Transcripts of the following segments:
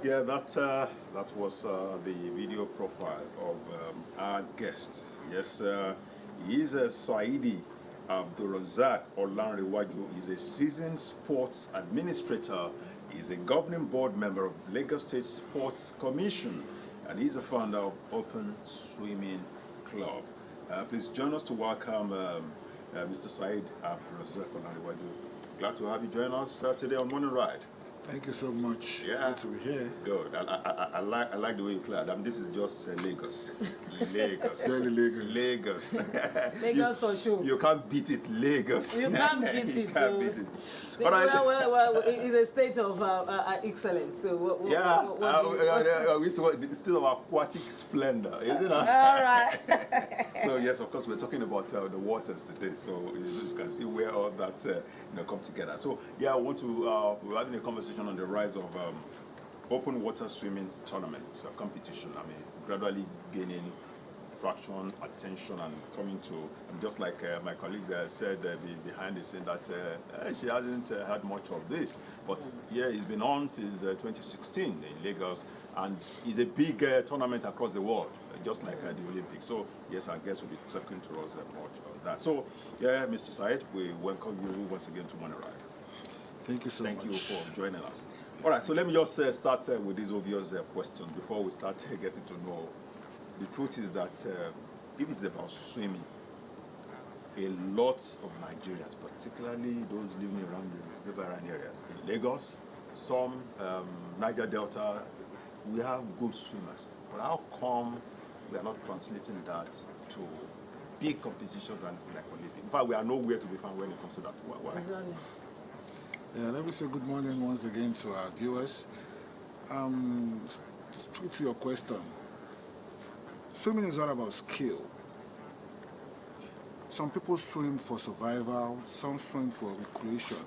Yeah, that was the video profile of our guest. Yes, he is Saidi Abdulrazak Olanrewaju. He's a seasoned sports administrator. He's a governing board member of Lagos State Sports Commission, and he's a founder of Open Swimming Club. Please join us to welcome Mr. Said Abdulrazak Olanrewaju. Glad to have you join us today on Morning Ride. Thank you so much. Yeah. It's good to be here. Good. I like the way you play. This is just Lagos. Lagos. Really Lagos. Lagos. Lagos for sure. You can't beat it, Lagos. You can't beat You it. can't beat it. Well, it's a state of excellence. So what we still of aquatic splendor, isn't it? all right. So yes, of course, we're talking about the waters today. So you can see where all that come together. So yeah, I want to we're having a conversation on the rise of open water swimming tournaments competition. I mean, gradually gaining traction, attention, and coming to, and just like my colleague said behind the scene that she hasn't had much of this, but yeah, it's been on since 2016 in Lagos, and it's a big tournament across the world, just like the Olympics. So yes, I guess we'll be talking to us much of that. So yeah, Mr. Said, we welcome you once again to Morning Ride. Thank you so much. Thank you for joining us. All right, so let me just start with this obvious question before we start getting to know. The truth is that if it's about swimming, a lot of Nigerians, particularly those living around the riverine areas, in Lagos, some Niger Delta, we have good swimmers. But how come we are not translating that to big competitions and like Olympics? In fact, we are nowhere to be found when it comes to that. Why? Exactly. Yeah, let me say good morning once again to our viewers. Straight to your question. Swimming is all about skill. Some people swim for survival, some swim for recreation.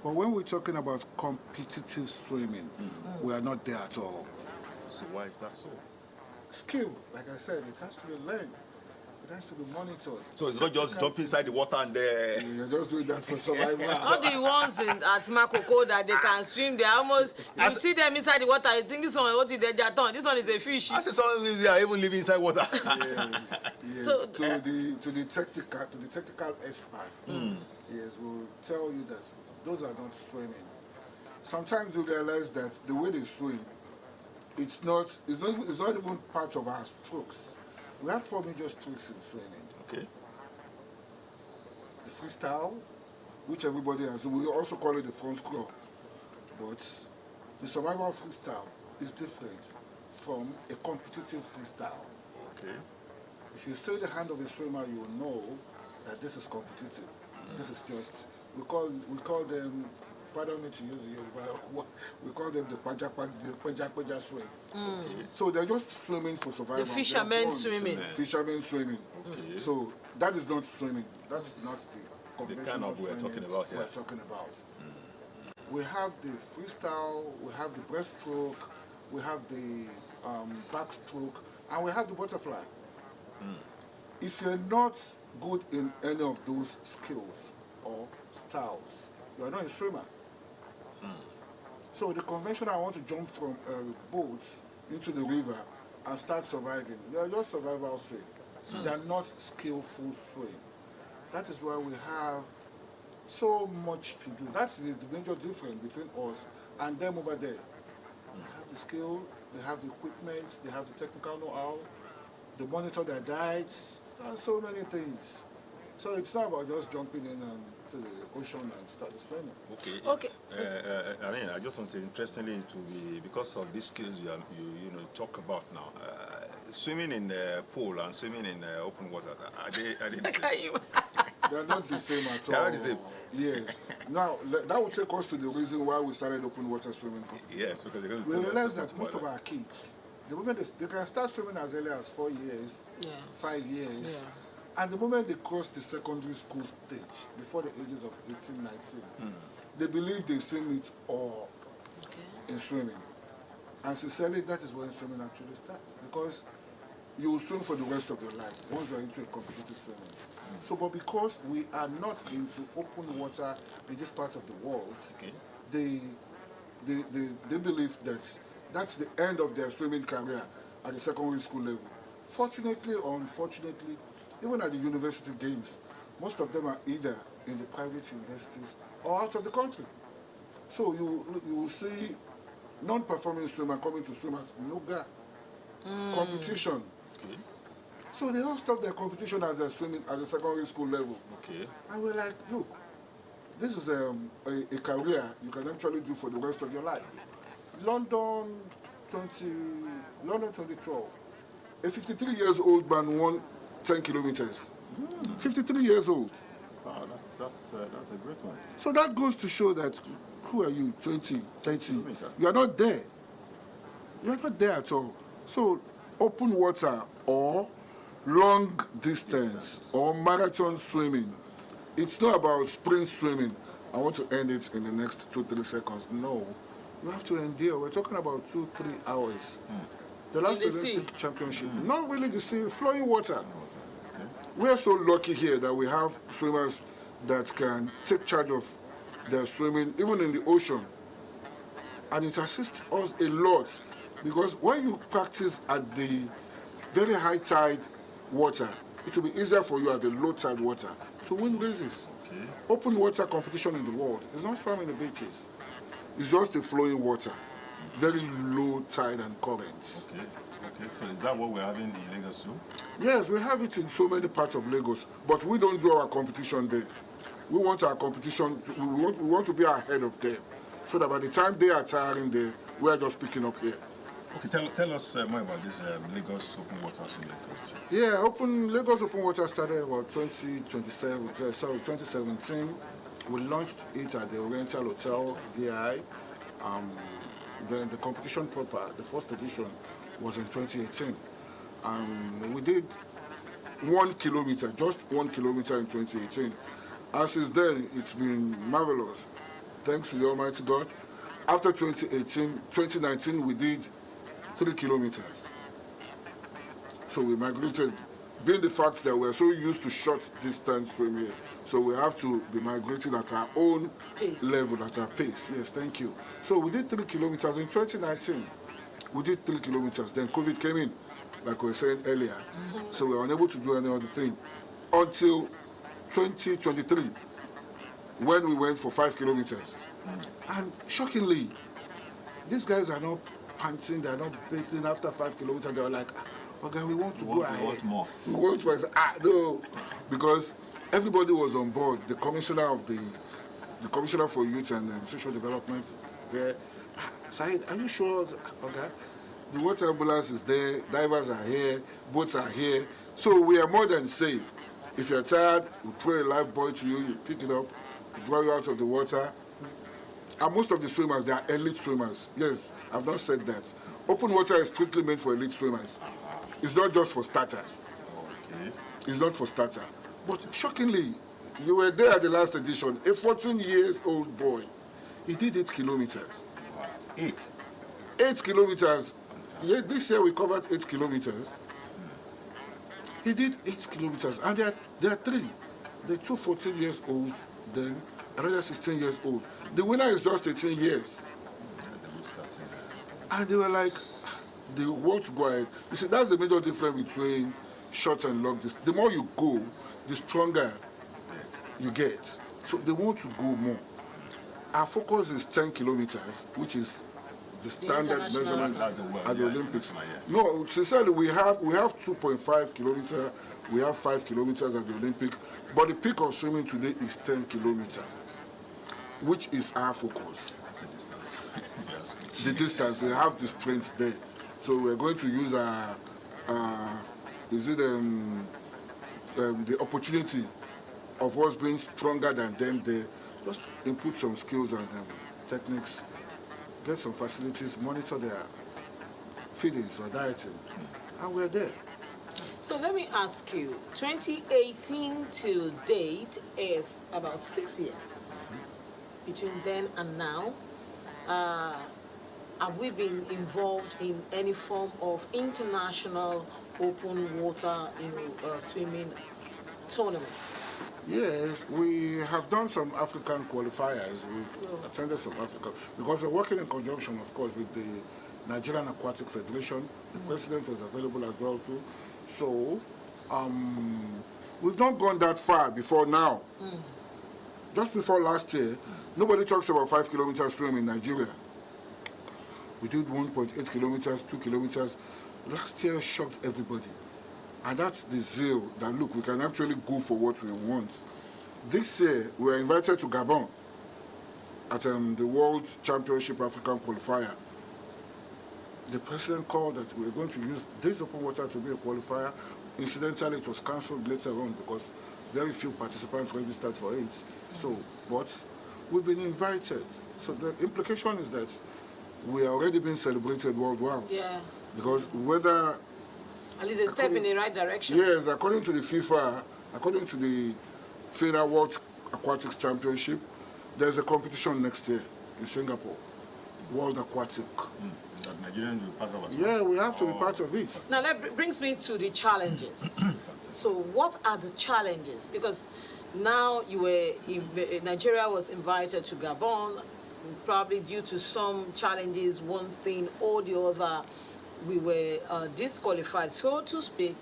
But when we're talking about competitive swimming, we are not there at all. So why is that so? Skill, like I said, it has to be learned. It has to be monitored. So it's not just jump inside the water and You're just doing that for survival. Not the ones at Makoko that they can swim. They almost you see them inside the water. You think this one what is their tongue? This one is a fish. I see some they are even living inside water. Yes. So, to the technical experts, yes, will tell you that those are not swimming. Sometimes you realize that the way they swim, it's not even part of our strokes. We have 4 major strokes in swimming. Okay. The freestyle, which everybody has, we also call it the front crawl. But the survival freestyle is different from a competitive freestyle. Okay. If you see the hand of a swimmer, you will know that this is competitive. This is just, we call them, pardon me to use it, we call them the Paja swim. Okay. So they're just swimming for survival. the fishermen swimming. Fishermen swimming. Okay. So that is not swimming. That's not the conventional kind of we're swimming talking about here. we're talking about. We have the freestyle, we have the breaststroke, we have the backstroke, and we have the butterfly. If you're not good in any of those skills or styles, you're not a swimmer. So the conventional, I want to jump from a boat into the river and start surviving. They are just survival swim. They are not skillful swim. That is why we have so much to do. That's the major difference between us and them over there. They have the skill, they have the equipment, they have the technical know-how, they monitor their diets, and so many things. So it's not about just jumping in to the ocean and start swimming. Okay. Okay. I mean, I just want to interestingly to be because of these skills you talk about now. Swimming in pool and swimming in open water are they the same? They're not the same at all. They're not the same. Yes. Now that will take us to the reason why we started open water swimming competition. Yes, because they're going to We tell us realize about that most of that. our kids, the moment they can start swimming as early as 4 years, Yeah. 5 years. Yeah. And the moment they cross the secondary school stage, before the ages of 18, 19, they believe they've seen it all in swimming. And sincerely, that is when swimming actually starts. Because you will swim for the rest of your life once you're into a competitive swimming. So, but because we are not into open water in this part of the world, Okay. they believe that that's the end of their swimming career at the secondary school level. Fortunately or unfortunately, even at the university games, most of them are either in the private universities or out of the country. So you will see non-performing swimmer coming to swim at Noga competition. Okay. So they all stop their competition as they're swimming at the secondary school level. Okay. And we're like, look, this is a career you can actually do for the rest of your life. London 2012, a 53 years old man won 10 kilometers. 53 years old. Wow, that's a great one. So that goes to show that, who are you, 20, 30? You are not there. You are not there at all. So open water or long distance or marathon swimming, it's not about sprint swimming. I want to end it in the next 2-3 seconds. No, you have to endure. We're talking about 2-3 hours. The last Olympic championship, not really the sea, flowing water. We're so lucky here that we have swimmers that can take charge of their swimming, even in the ocean. And it assists us a lot, because when you practice at the very high tide water, it will be easier for you at the low tide water to win races. Okay. Open water competition in the world is not found in the beaches. It's just the flowing water, very low tide and currents. Okay. Okay. So is that what we're having in Lagos too? Yes, we have it in so many parts of Lagos, but we don't do our competition there. We want our competition, we want to be ahead of them, so that by the time they are tiring there, we are just picking up here. Okay, tell us more about this Lagos Open Water Swimming competition. Yeah, Lagos Open Water started about 2017. We launched it at the Oriental Hotel, VI. Then the competition proper, the first edition, was in 2018. We did 1 kilometer, just 1 kilometer in 2018. And since then, it's been marvelous. Thanks to the Almighty God. After 2019, we did 3 kilometers. So we migrated, being the fact that we're so used to short distance swimming, so we have to be migrating at our own level, at our pace. Yes, thank you. So we did 3 kilometers in 2019. We did 3 kilometers. Then COVID came in, like we were saying earlier. So we were unable to do any other thing until 2023, when we went for 5 kilometers. And shockingly, these guys are not panting, they're not bathing after 5 kilometers. They were like, okay, we want to go ahead. We want more. We want to say, no. Because everybody was on board. The commissioner of the commissioner for youth and social development there. Said, are you sure? Okay. The water ambulance is there, divers are here, boats are here. So we are more than safe. If you're tired, we throw a life buoy to you, you pick it up, draw you out of the water. And most of the swimmers, they are elite swimmers. Yes, I've not said that. Open water is strictly meant for elite swimmers. It's not just for starters. Okay. It's not for starter. But shockingly, you were there at the last edition. A 14-year-old boy, he did 8 kilometers. Wow. 8? 8 kilometers. Yeah, this year we covered 8 kilometers. He did 8 kilometers, and there are 3. The 2 14 years old, then another 16 years old. The winner is just 18 years. And they were like, they want to go ahead. You see, that's the major difference between short and long distance. The more you go, the stronger you get. So they want to go more. Our focus is 10 kilometers, which is the standard measurement at the Olympics. No, sincerely, we have 2.5 kilometers, we have 5 kilometers at the Olympic, but the peak of swimming today is 10 kilometers, which is our focus. That's the distance. The distance, we have the strength there. So we're going to use the opportunity of us being stronger than them there, just input some skills and techniques, get some facilities, monitor their feedings or dieting, and we're there. So let me ask you, 2018 till date is about 6 years. Between then and now, have we been involved in any form of international open water swimming tournament? Yes, we have done some African qualifiers. We've attended some African, because we're working in conjunction, of course, with the Nigerian Aquatic Federation. The president was available as well too. So we've not gone that far before now. Just before last year, nobody talks about 5 kilometer swim in Nigeria. We did 1.8 kilometers, 2 kilometers. Last year shocked everybody. And that's the zeal that, look, we can actually go for what we want. This year, we were invited to Gabon at the World Championship African qualifier. The president called that we were going to use this open water to be a qualifier. Incidentally, it was cancelled later on because very few participants registered for it. So, but we've been invited. So the implication is that we are already being celebrated worldwide. Yeah. Because whether... At least a step in the right direction. Yes, according to the FIFA, according to the FINA World Aquatics Championship, there's a competition next year in Singapore, World Aquatic. That Nigerians will be part of it. Yeah, we have to be part of it. Now that brings me to the challenges. So what are the challenges? Because now Nigeria was invited to Gabon, probably due to some challenges, one thing or the other, we were disqualified, so to speak,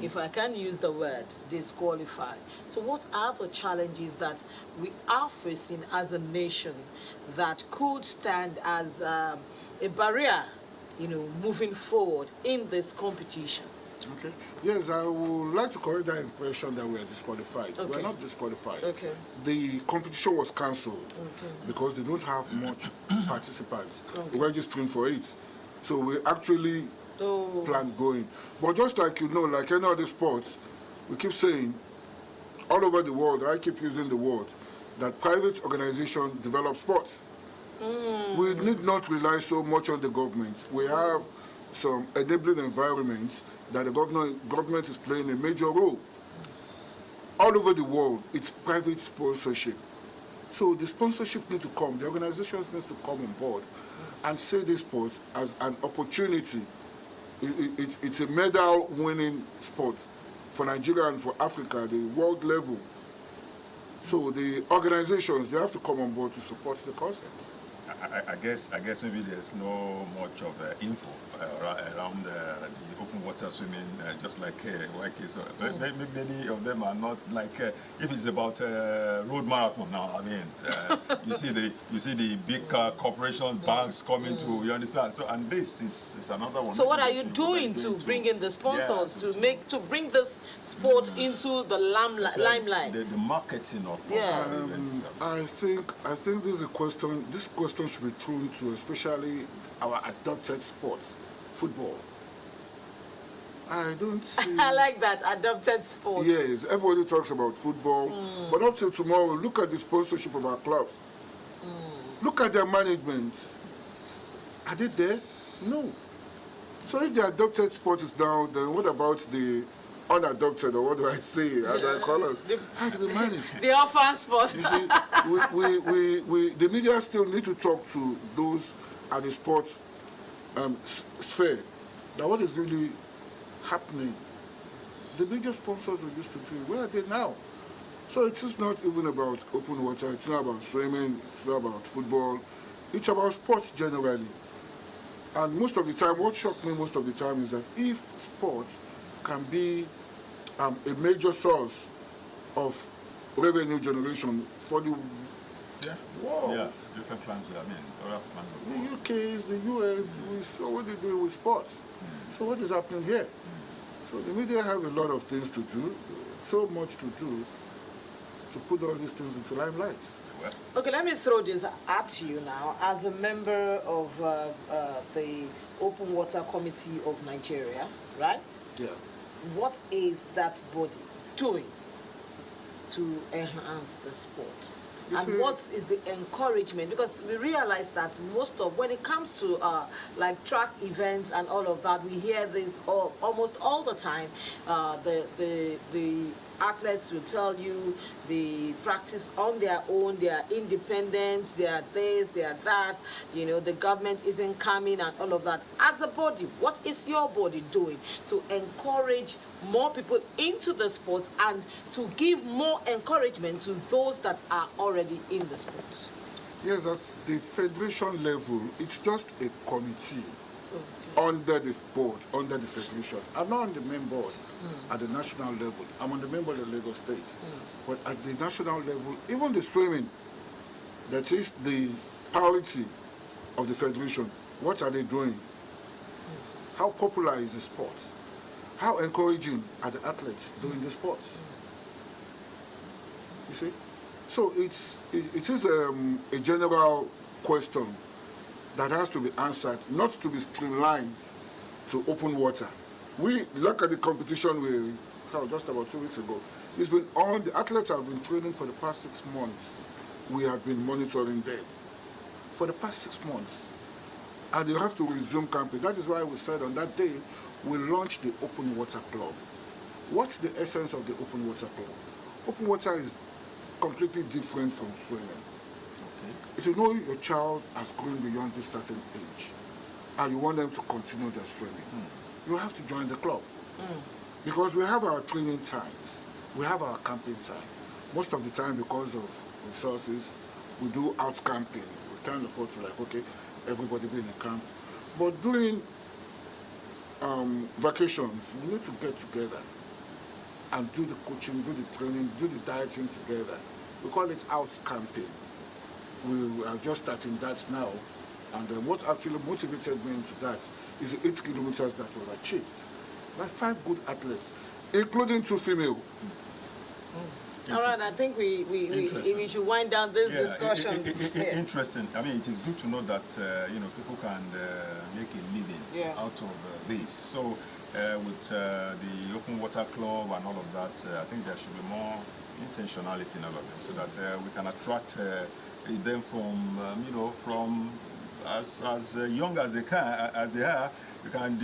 if I can use the word, disqualified. So what are the challenges that we are facing as a nation that could stand as a barrier, moving forward in this competition? Okay. Yes, I would like to correct that impression that we are disqualified. Okay. We are not disqualified. Okay. The competition was cancelled Okay. because they don't have much participants registering for it. So we actually plan going. But just like like any other sports, we keep saying, all over the world, I keep using the word, that private organizations develop sports. We need not rely so much on the government. We have some enabling environments that the government is playing a major role. All over the world, it's private sponsorship. So the sponsorship needs to come, the organizations need to come on board and see this sport as an opportunity. It's a medal-winning sport for Nigeria and for Africa, the world level. So the organizations, they have to come on board to support the concept. I guess maybe there's no much of info around the open water swimming, just like YK. So many of them are not like if it's about road marathon now. I mean, you see the big corporation banks coming to, you understand. So and this is another one. So what are you doing to bring in the sponsors to bring this sport into the limelight? The marketing of I think this is a question. This question should be thrown to especially our adopted sports, football. I don't see... I like that, adopted sport. Yes, everybody talks about football, but up till tomorrow, look at the sponsorship of our clubs. Look at their management. Are they there? No. So if the adopted sport is down, then what about the unadopted, or what do I say? How do I call us? How do we manage? The orphan sport. You see, the media still need to talk to those at the sports sphere. Now, what is really happening? The media sponsors we used to be, where are they now? So it is not even about open water, it's not about swimming, it's not about football, it's about sports generally. And most of the time, what shocked me most of the time is that if sports can be a major source of revenue generation for the world. Yeah, different plans, I mean, other plans of the UK, the US, we saw what they do with sports. So what is happening here? So the media have a lot of things to do, so much to do, to put all these things into limelight. Okay, let me throw this at you now. As a member of the Open Water Committee of Nigeria, right? Yeah. What is that body doing to enhance the sport? And what is the encouragement? Because we realize that when it comes to like track events and all of that, we hear this almost all the time. The athletes will tell you they practice on their own, they are independent, they are this, they are that, the government isn't coming and all of that. As a body, what is your body doing to encourage more people into the sports and to give more encouragement to those that are already in the sports? Yes, at the federation level, it's just a committee. under the board, under the federation. I'm not on the main board at the national level. I'm on the main board of Lagos State. But at the national level, even the swimming, that is the priority of the federation, what are they doing? How popular is the sport? How encouraging are the athletes doing the sports? You see? So it is a general question that has to be answered, not to be streamlined to open water. We look at the competition we held just about 2 weeks ago. It's been on, the athletes have been training for the past 6 months. We have been monitoring them for the past 6 months. And you have to resume camping. That is why we said on that day, we launched the Open Water Club. What's the essence of the Open Water Club? Open water is completely different from swimming. If you know your child has grown beyond this certain age and you want them to continue their swimming, you have to join the club. Because we have our training times, we have our camping time. Most of the time, because of resources, we do out camping. We can't afford to, like, okay, everybody be in a camp. But during vacations, we need to get together and do the coaching, do the training, do the dieting together. We call it out camping. We are just starting that now, and what actually motivated me into that is the 8 kilometers that were achieved by 5 good athletes, including 2 female. All right, I think we should wind down this discussion. Interesting. I mean, it is good to know that people can make a living out of this. So with the Open Water Club and all of that, I think there should be more intentionality in all of it, so that we can attract them from from as young as they are. You can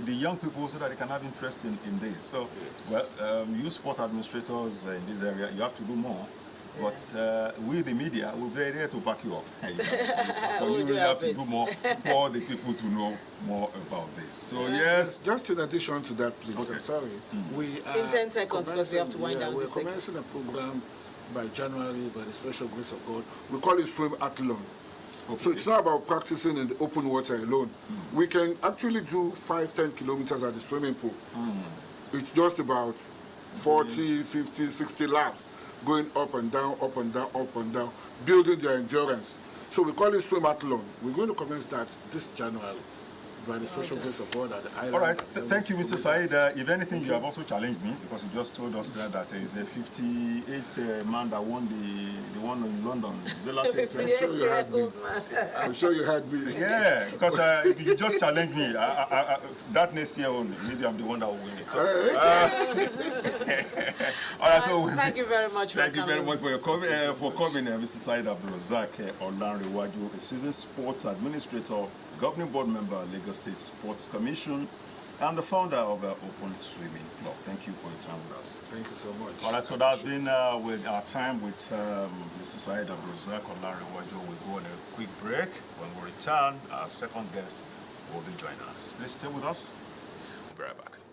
the young people, so that they can have interest in this. So, well, you sport administrators in this area, you have to do more. But we, the media, we're very there to back you up. But you really have to do more for the people to know more about this. So yes. Just in addition to that, please. I'm sorry. We are in 10 seconds, because we have to wind down. We're commencing a program by January, by the special grace of God. We call it Swim Athlon. So it's not about practicing in the open water alone. We can actually do 5-10 kilometers at the swimming pool. It's just about 40, 50, 60 laps, going up and down, up and down, up and down, building their endurance. So we call it Swim Athlon. We're going to commence that this January by the special grace of God at the island. All right. Thank you, Mr. Said. If anything, you have also challenged me, because you just told us that there is a 58 man that won the one in London. The last I'm sure you had me. I'm sure you had me. Yeah, because if you just challenge me, that next year only, maybe I'm the one that will win it. So, all right. So thank you very much. Thank you very much for your coming, Mr. Said Abdulrazak Olanrewaju, a seasoned sports administrator, governing board member, Lagos State Sports Commission, and the founder of Open Swimming Club. Thank you for your time with us. Thank you so much. All right, so that's been with our time with Mr. Said Abdulrazak Olanrewaju. We'll go on a quick break. When we return, our second guest will be joining us. Please stay with us. We'll be right back.